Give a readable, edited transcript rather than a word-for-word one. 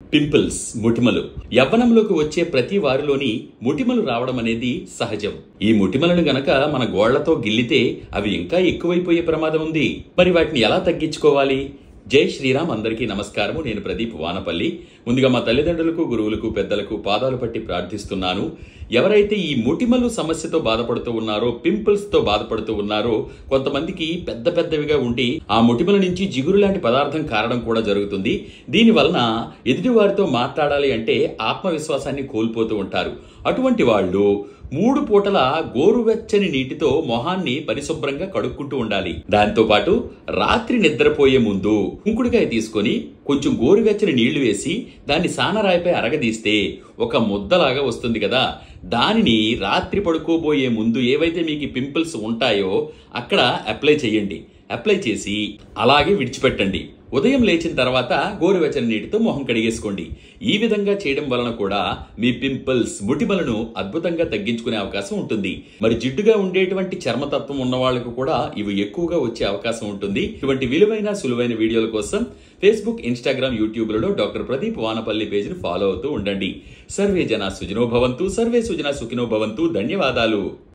Pimples ముటిమలు యవ్వనంలోకి వచ్చే ప్రతి వారిలోని ముటిమలు రావడం అనేది సహజం. ఈ ముటిమలను గనక మన గోళ్లతో గిల్లితే అవి ఇంకా ఎక్కువైపోయే ప్రమాదం ఉంది. మరి వాటిని ఎలా తగ్గించుకోవాలి? జై శ్రీరామ్. అందరికీ నమస్కారము. నేను ప్రదీప్ వానపల్లి. ముందుగా మా తల్లిదండ్రులకు, గురువులకు, పెద్దలకు పాదాలు పట్టి ప్రార్థిస్తున్నాను. ఎవరైతే ఈ ముటిమలు సమస్యతో బాధపడుతూ ఉన్నారో, పింపుల్స్ తో బాధపడుతూ ఉన్నారో, కొంతమందికి పెద్ద పెద్దవిగా ఉండి ఆ ముటిమల నుంచి జిగురు లాంటి పదార్థం కారడం కూడా జరుగుతుంది. దీని వలన ఎదుటి వారితో మాట్లాడాలి అంటే ఆత్మవిశ్వాసాన్ని కోల్పోతూ ఉంటారు. అటువంటి వాళ్ళు 3 పూటల గోరువెచ్చని నీటితో మొహాన్ని పరిశుభ్రంగా కడుక్కుంటూ ఉండాలి. దాంతో పాటు రాత్రి నిద్రపోయే ముందు కుంకుడుకాయ తీసుకొని కొంచెం గోరువెచ్చని నీళ్లు వేసి దాన్ని సానరాయిపై అరగదీస్తే ఒక ముద్దలాగా వస్తుంది కదా. దానిని రాత్రి పడుకోబోయే ముందు ఏవైతే మీకు పింపుల్స్ ఉంటాయో అక్కడ అప్లై చేయండి. అప్లై చేసి అలాగే విడిచిపెట్టండి. ఉదయం లేచిన తర్వాత గోరువెచ్చని నీటితో మొహం కడిగేసుకోండి. ఈ విధంగా చేయడం వలన కూడా మీ పింపుల్స్ ముటిమలను అద్భుతంగా తగ్గించుకునే అవకాశం ఉంటుంది. మరి జిడ్డుగా ఉండేటువంటి చర్మతత్వం ఉన్న వాళ్ళకు కూడా ఇవి ఎక్కువగా వచ్చే అవకాశం ఉంటుంది. ఇటువంటి విలువైన సులువైన వీడియోల కోసం ఫేస్బుక్, ఇన్స్టాగ్రామ్, యూట్యూబ్లలో డాక్టర్ ప్రదీప్ వానపల్లి పేజ్ని ఫాలో అవుతూ ఉండండి. సర్వే జన సుఖినో భవంతు, సర్వే సుజన సుఖినో భవంతు. ధన్యవాదాలు.